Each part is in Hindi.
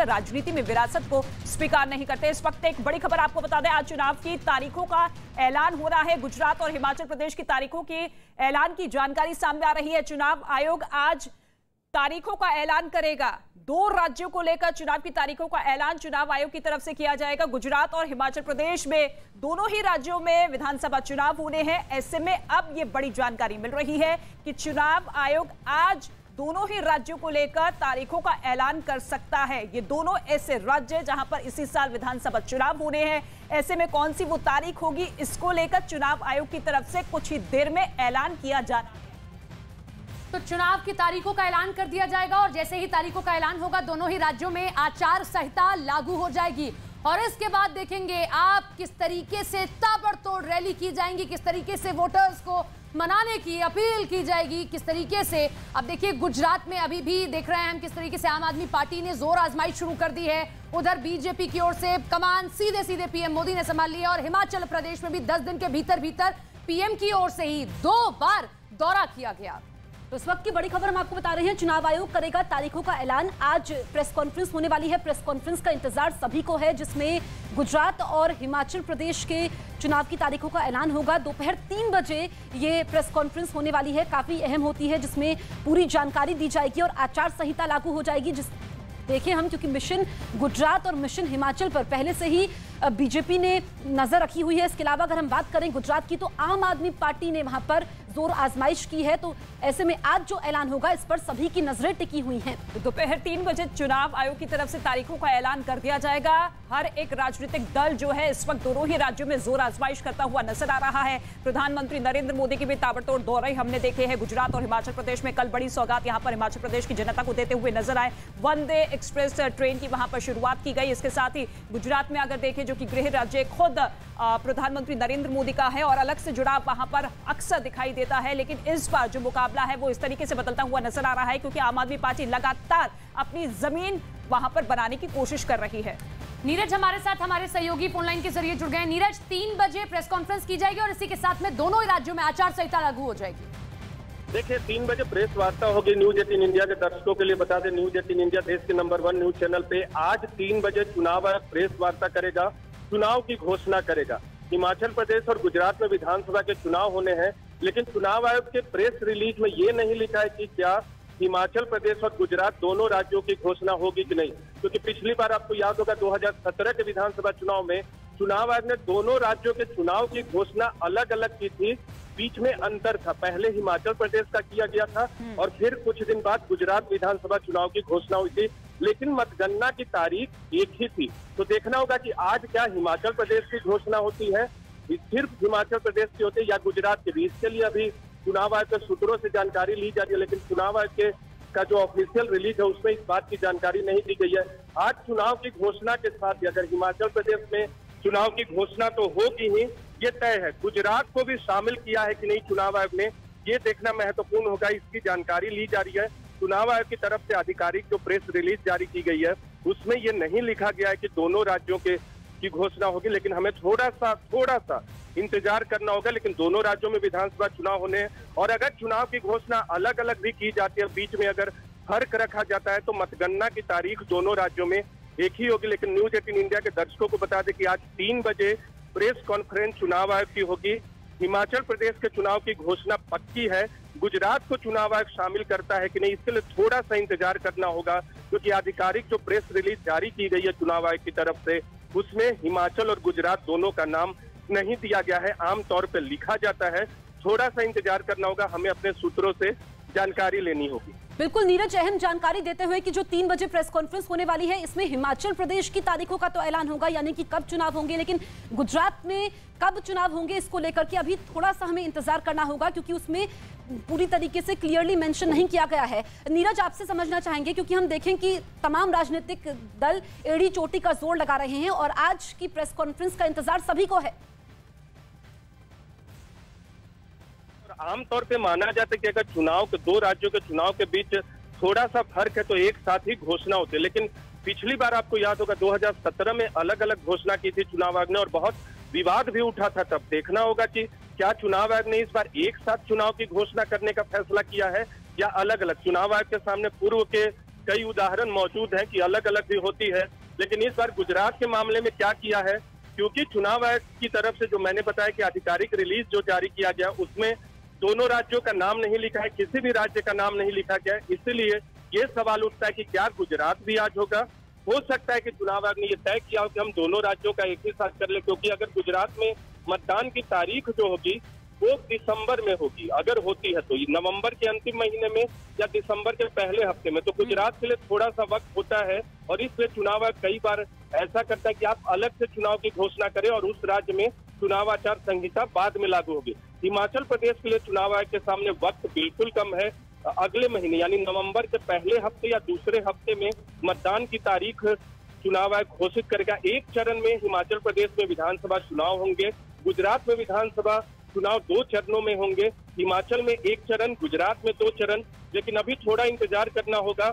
राजनीति में विरासत को स्वीकार नहीं करते। इस वक्त एक बड़ी खबर आपको बता दें, आज चुनाव की तारीखों का ऐलान हो रहा है। गुजरात और हिमाचल प्रदेश की तारीखों की ऐलान की जानकारी सामने आ रही है। चुनाव आयोग आज तारीखों का ऐलान करेगा। 2 राज्यों को लेकर चुनाव की तारीखों का ऐलान चुनाव आयोग की तरफ से किया जाएगा। गुजरात और हिमाचल प्रदेश में दोनों ही राज्यों में विधानसभा चुनाव होने हैं। ऐसे में अब ये बड़ी जानकारी मिल रही है कि चुनाव आयोग आज दोनों ही राज्यों को लेकर तारीखों का ऐलान कर सकता है। ये दोनों ऐसे राज्य जहां पर इसी साल विधानसभा चुनाव होने हैं। ऐसे में कौन सी वो तारीख होगी, इसको लेकर चुनाव आयोग की तरफ से कुछ ही देर में ऐलान किया जाना है। तो चुनाव की तारीखों का ऐलान कर दिया जाएगा और जैसे ही तारीखों का ऐलान होगा दोनों ही राज्यों में आचार संहिता लागू हो जाएगी और इसके बाद देखेंगे आप किस तरीके से ताबड़तोड़ रैली की जाएंगी, किस तरीके से वोटर्स को मनाने की अपील की जाएगी, किस तरीके से। अब देखिए गुजरात में अभी भी देख रहे हैं हम किस तरीके से आम आदमी पार्टी ने जोर आजमाइश शुरू कर दी है। उधर बीजेपी की ओर से कमान सीधे पीएम मोदी ने संभाल ली है और हिमाचल प्रदेश में भी 10 दिन के भीतर पीएम की ओर से ही 2 बार दौरा किया गया। तो इस वक्त की बड़ी खबर हम आपको बता रहे हैं, चुनाव आयोग करेगा तारीखों का ऐलान। आज प्रेस कॉन्फ्रेंस होने वाली है। प्रेस कॉन्फ्रेंस का इंतजार सभी को है जिसमें गुजरात और हिमाचल प्रदेश के चुनाव की तारीखों का ऐलान होगा। दोपहर 3 बजे ये प्रेस कॉन्फ्रेंस होने वाली है, काफी अहम होती है, जिसमें पूरी जानकारी दी जाएगी और आचार संहिता लागू हो जाएगी। देखें हम, क्योंकि मिशन गुजरात और मिशन हिमाचल पर पहले से ही बीजेपी ने नजर रखी हुई है। इसके अलावा अगर हम बात करें गुजरात की, तो आम आदमी पार्टी ने वहां पर जोर आजमाइश की है। तो ऐसे में आज जो ऐलान होगा इस पर सभी की नजरें टिकी हुई हैं। दोपहर 3 बजे चुनाव आयोग की तरफ से तारीखों का ऐलान कर दिया जाएगा। हर एक राजनीतिक दल जो है इस वक्त दोनों ही राज्यों में जोर आजमाइश करता हुआ नजर आ रहा है। प्रधानमंत्री नरेंद्र मोदी के भी ताबड़तोड़ दौरे हमने देखे हैं गुजरात और हिमाचल प्रदेश में। कल बड़ी सौगात यहां पर हिमाचल प्रदेश की जनता को देते हुए नजर आए। वंदे एक्सप्रेस ट्रेन की वहां पर शुरुआत की गई। इसके साथ ही गुजरात में अगर देखें, जो कि गृह राज्य खुद प्रधानमंत्री नरेंद्र मोदी का है और अलग से जुड़ाव वहां पर अक्सर दिखाई देता है, लेकिन इस बार जो मुकाबला है वो इस तरीके से बदलता हुआ नजर आ रहा है क्योंकि आम आदमी पार्टी लगातार अपनी जमीन वहां पर बनाने की कोशिश कर रही है। नीरज हमारे साथ हमारे सहयोगी फोनलाइन के जरिए जुड़ गए। नीरज, 3 बजे प्रेस कॉन्फ्रेंस की जाएगी और इसी के साथ में दोनों ही राज्यों में आचार संहिता लागू हो जाएगी। देखिए 3 बजे प्रेस वार्ता होगी। न्यूज 18 इंडिया के दर्शकों के लिए बता दें, न्यूज 18 इंडिया देश के नंबर 1 न्यूज चैनल पे आज 3 बजे चुनाव आयोग प्रेस वार्ता करेगा, चुनाव की घोषणा करेगा। हिमाचल प्रदेश और गुजरात में विधानसभा के चुनाव होने हैं, लेकिन चुनाव आयोग के प्रेस रिलीज में ये नहीं लिखा है कि क्या हिमाचल प्रदेश और गुजरात दोनों राज्यों की घोषणा होगी कि नहीं, क्योंकि पिछली बार आपको याद होगा 2017 के विधानसभा चुनाव में चुनाव आयोग ने दोनों राज्यों के चुनाव की घोषणा अलग अलग की थी। बीच में अंतर था, पहले हिमाचल प्रदेश का किया गया था और फिर कुछ दिन बाद गुजरात विधानसभा चुनाव की घोषणा हुई थी, लेकिन मतगणना की तारीख एक ही थी। तो देखना होगा कि आज क्या हिमाचल प्रदेश की घोषणा होती है, सिर्फ हिमाचल प्रदेश की होती है या गुजरात की। इसके लिए अभी चुनाव आयोग के सूत्रों से जानकारी ली जा रही है, लेकिन चुनाव आयोग के का जो ऑफिशियल रिलीज है उसमें इस बात की जानकारी नहीं दी गई है। आज चुनाव की घोषणा के साथ अगर हिमाचल प्रदेश में चुनाव की घोषणा तो होगी ही, ये तय है। गुजरात को भी शामिल किया है कि नहीं चुनाव आयोग ने, ये देखना महत्वपूर्ण होगा। इसकी जानकारी ली जा रही है। चुनाव आयोग की तरफ से आधिकारिक जो प्रेस रिलीज जारी की गई है उसमें ये नहीं लिखा गया है कि दोनों राज्यों की घोषणा होगी, लेकिन हमें थोड़ा सा इंतजार करना होगा। लेकिन दोनों राज्यों में विधानसभा चुनाव होने हैं और अगर चुनाव की घोषणा अलग अलग भी की जाती है, बीच में अगर फर्क रखा जाता है, तो मतगणना की तारीख दोनों राज्यों में एक ही होगी। लेकिन न्यूज 18 इंडिया के दर्शकों को बता दें कि आज 3 बजे प्रेस कॉन्फ्रेंस चुनाव आयोग की होगी। हिमाचल प्रदेश के चुनाव की घोषणा पक्की है। गुजरात को चुनाव आयोग शामिल करता है कि नहीं, इसके लिए थोड़ा सा इंतजार करना होगा, क्योंकि आधिकारिक जो प्रेस रिलीज जारी की गई है चुनाव आयोग की तरफ से उसमें हिमाचल और गुजरात दोनों का नाम नहीं दिया गया है। आमतौर पर लिखा जाता है। थोड़ा सा इंतजार करना होगा, हमें अपने सूत्रों से जानकारी लेनी होगी। बिल्कुल नीरज, अहम जानकारी देते हुए कि जो 3 बजे प्रेस कॉन्फ्रेंस होने वाली है इसमें हिमाचल प्रदेश की तारीखों का तो ऐलान होगा, यानी कि कब चुनाव होंगे, लेकिन गुजरात में कब चुनाव होंगे इसको लेकर के अभी थोड़ा सा हमें इंतजार करना होगा, क्योंकि उसमें पूरी तरीके से क्लियरली मेंशन नहीं किया गया है। नीरज, आपसे समझना चाहेंगे, क्योंकि हम देखें कि तमाम राजनीतिक दल एड़ी चोटी का जोर लगा रहे हैं और आज की प्रेस कॉन्फ्रेंस का इंतजार सभी को है। आमतौर पे माना जाता है कि अगर चुनाव के 2 राज्यों के चुनाव के बीच थोड़ा सा फर्क है तो एक साथ ही घोषणा होती है, लेकिन पिछली बार आपको याद होगा 2017 में अलग अलग घोषणा की थी चुनाव आयोग ने और बहुत विवाद भी उठा था। तब देखना होगा कि क्या चुनाव आयोग ने इस बार एक साथ चुनाव की घोषणा करने का फैसला किया है या अलग अलग। चुनाव आयोग के सामने पूर्व के कई उदाहरण मौजूद हैं कि अलग अलग भी होती है, लेकिन इस बार गुजरात के मामले में क्या किया है, क्योंकि चुनाव आयोग की तरफ से जो मैंने बताया कि आधिकारिक रिलीज जो जारी किया गया उसमें दोनों राज्यों का नाम नहीं लिखा है, किसी भी राज्य का नाम नहीं लिखा गया है। इसलिए ये सवाल उठता है कि क्या गुजरात भी आज होगा। हो सकता है कि चुनाव आयोग ने ये तय किया हो कि हम दोनों राज्यों का एक ही साथ कर ले, क्योंकि अगर गुजरात में मतदान की तारीख जो होगी वो दिसंबर में होगी, अगर होती है तो नवंबर के अंतिम महीने में या दिसंबर के पहले हफ्ते में, तो गुजरात के लिए थोड़ा सा वक्त होता है और इसलिए चुनाव आयोग कई बार ऐसा करता है कि आप अलग से चुनाव की घोषणा करें और उस राज्य में चुनाव आचार संहिता बाद में लागू होगी। हिमाचल प्रदेश के लिए चुनाव आयोग के सामने वक्त बिल्कुल कम है। अगले महीने यानी नवंबर के पहले हफ्ते या दूसरे हफ्ते में मतदान की तारीख चुनाव आयोग घोषित करेगा। एक चरण में हिमाचल प्रदेश में विधानसभा चुनाव होंगे, गुजरात में विधानसभा चुनाव 2 चरणों में होंगे, हिमाचल में 1 चरण, गुजरात में 2 चरण। लेकिन अभी थोड़ा इंतजार करना होगा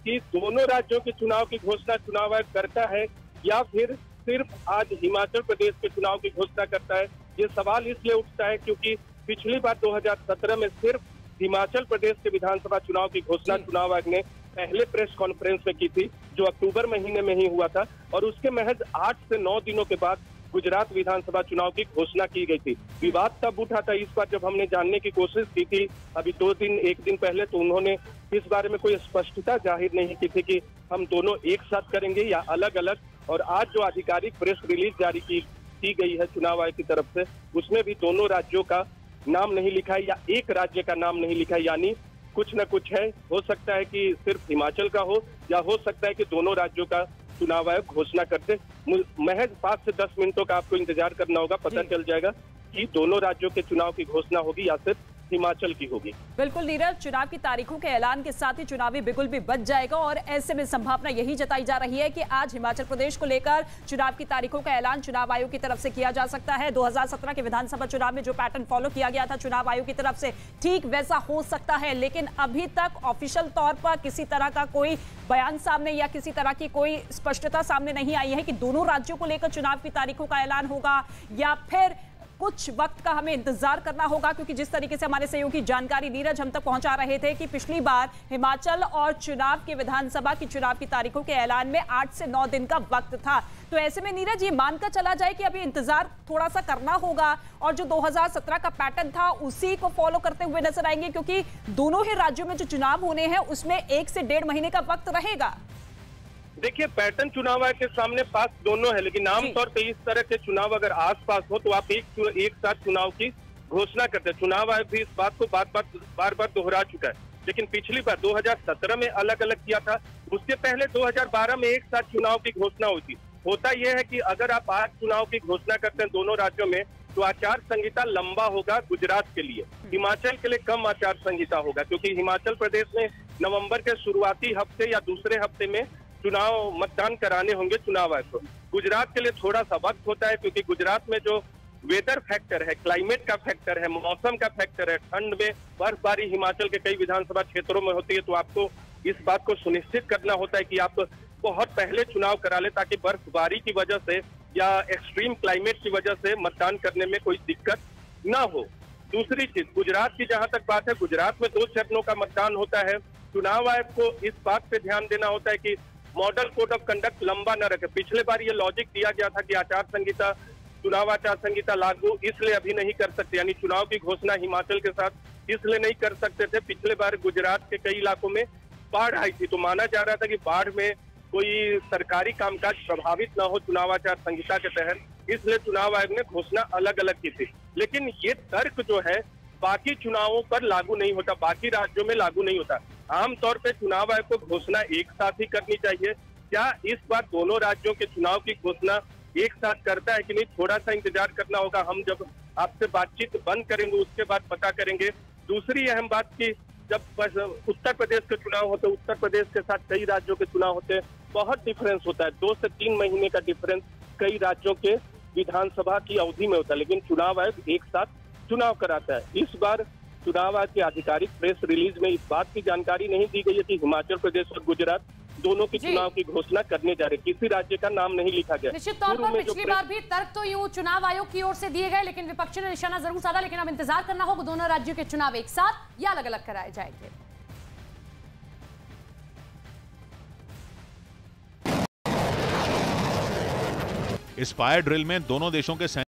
कि दोनों राज्यों के चुनाव की घोषणा चुनाव आयोग करता है या फिर सिर्फ आज हिमाचल प्रदेश के चुनाव की घोषणा करता है। ये सवाल इसलिए उठता है क्योंकि पिछली बार 2017 में सिर्फ हिमाचल प्रदेश के विधानसभा चुनाव की घोषणा चुनाव आयोग ने पहले प्रेस कॉन्फ्रेंस में की थी, जो अक्टूबर महीने में ही हुआ था, और उसके महज 8 से 9 दिनों के बाद गुजरात विधानसभा चुनाव की घोषणा की गई थी। विवाद तब उठा था इस बार जब हमने जानने की कोशिश की थी अभी 1 दिन पहले, तो उन्होंने इस बारे में कोई स्पष्टता जाहिर नहीं की थी कि हम दोनों एक साथ करेंगे या अलग अलग। और आज जो आधिकारिक प्रेस रिलीज जारी की गई है चुनाव आयोग की तरफ से, उसमें भी दोनों राज्यों का नाम नहीं लिखा है या एक राज्य का नाम नहीं लिखा है, यानी कुछ न कुछ है। हो सकता है कि सिर्फ हिमाचल का हो या हो सकता है कि दोनों राज्यों का चुनाव आयोग घोषणा करते। महज 5 से 10 मिनटों का आपको इंतजार करना होगा, पता चल जाएगा कि दोनों राज्यों के चुनाव की घोषणा होगी या सिर्फ हिमाचल की होगी। बिल्कुल नीरज, चुनाव की तारीखों के ऐलान के साथ ही चुनावी बिगुल भी बच जाएगा और ऐसे में संभावना यही जताई जा रही है कि आज हिमाचल प्रदेश को लेकर चुनाव की तारीखों का ऐलान चुनाव आयोग की तरफ से किया जा सकता है। 2017 के विधानसभा चुनाव में जो पैटर्न फॉलो किया गया था चुनाव आयोग की तरफ से, ठीक वैसा हो सकता है। लेकिन अभी तक ऑफिशियल तौर पर किसी तरह का कोई बयान सामने या किसी तरह की कोई स्पष्टता सामने नहीं आई है कि दोनों राज्यों को लेकर चुनाव की तारीखों का ऐलान होगा या फिर कुछ वक्त का हमें इंतजार करना होगा। क्योंकि जिस तरीके से हमारे सहयोगी जानकारी नीरज हम तक पहुंचा रहे थे कि पिछली बार हिमाचल और चुनाव के विधानसभा की चुनाव की तारीखों के ऐलान में 8 से 9 दिन का वक्त था। तो ऐसे में नीरज ये मानकर चला जाए कि अभी इंतजार थोड़ा सा करना होगा और जो 2017 का पैटर्न था उसी को फॉलो करते हुए नजर आएंगे, क्योंकि दोनों ही राज्यों में जो चुनाव होने हैं उसमें 1 से 1.5 महीने का वक्त रहेगा। देखिए, पैटर्न चुनाव आयोग के सामने पास दोनों है, लेकिन आमतौर पे इस तरह के चुनाव अगर आसपास हो तो आप एक साथ चुनाव की घोषणा करते हैं। चुनाव आयोग भी इस बात को बार बार दोहरा चुका है, लेकिन पिछली बार 2017 में अलग अलग किया था, उससे पहले 2012 में एक साथ चुनाव की घोषणा हुई थी। होता यह है कि अगर आप आज चुनाव की घोषणा करते हैं दोनों राज्यों में तो आचार संहिता लंबा होगा गुजरात के लिए, हिमाचल के लिए कम आचार संहिता होगा, क्योंकि हिमाचल प्रदेश में नवंबर के शुरुआती हफ्ते या दूसरे हफ्ते में चुनाव मतदान कराने होंगे चुनाव आयोग को। गुजरात के लिए थोड़ा सा वक्त होता है, क्योंकि गुजरात में जो वेदर फैक्टर है, क्लाइमेट का फैक्टर है, मौसम का फैक्टर है, ठंड में बर्फबारी हिमाचल के कई विधानसभा क्षेत्रों में होती है, तो आपको इस बात को सुनिश्चित करना होता है कि आप बहुत पहले चुनाव करा ले ताकि बर्फबारी की वजह से या एक्सट्रीम क्लाइमेट की वजह से मतदान करने में कोई दिक्कत ना हो। दूसरी चीज, गुजरात की जहां तक बात है, गुजरात में 2 चरणों का मतदान होता है। चुनाव आयोग को इस बात पे ध्यान देना होता है कि मॉडल कोड ऑफ कंडक्ट लंबा न रखे। पिछले बार ये लॉजिक दिया गया था कि आचार संहिता, चुनाव आचार संहिता लागू इसलिए अभी नहीं कर सकते, यानी चुनाव की घोषणा हिमाचल के साथ इसलिए नहीं कर सकते थे। पिछले बार गुजरात के कई इलाकों में बाढ़ आई थी, तो माना जा रहा था कि बाढ़ में कोई सरकारी कामकाज प्रभावित न हो चुनाव आचार संहिता के तहत, इसलिए चुनाव आयोग ने घोषणा अलग अलग की थी। लेकिन ये तर्क जो है बाकी चुनावों पर लागू नहीं होता, बाकी राज्यों में लागू नहीं होता। आमतौर पे चुनाव आयोग को घोषणा एक साथ ही करनी चाहिए। क्या इस बार दोनों राज्यों के चुनाव की घोषणा एक साथ करता है कि नहीं, थोड़ा सा इंतजार करना होगा। हम जब आपसे बातचीत बंद करेंगे उसके बाद पता करेंगे। दूसरी अहम बात की, जब उत्तर प्रदेश के चुनाव होते हैं, उत्तर प्रदेश के साथ कई राज्यों के चुनाव होते हैं, बहुत डिफरेंस होता है, 2 से 3 महीने का डिफरेंस कई राज्यों के विधानसभा की अवधि में होता है, लेकिन चुनाव आयोग एक साथ चुनाव कराता है। इस बार चुनाव आयोग की आधिकारिक प्रेस रिलीज में इस बात की जानकारी नहीं दी गई है कि हिमाचल प्रदेश और गुजरात दोनों की चुनाव की घोषणा करने जा रहे, किसी राज्य का नाम नहीं लिखा गया। निश्चित तौर पर पिछली बार भी तर्क तो यूं चुनाव आयोग की ओर से दिए गए, लेकिन विपक्ष ने निशाना जरूर साधा। लेकिन अब इंतजार करना होगा दोनों राज्यों के चुनाव एक साथ या अलग अलग कराए जाएंगे। इस फायर ड्रिल में दोनों देशों के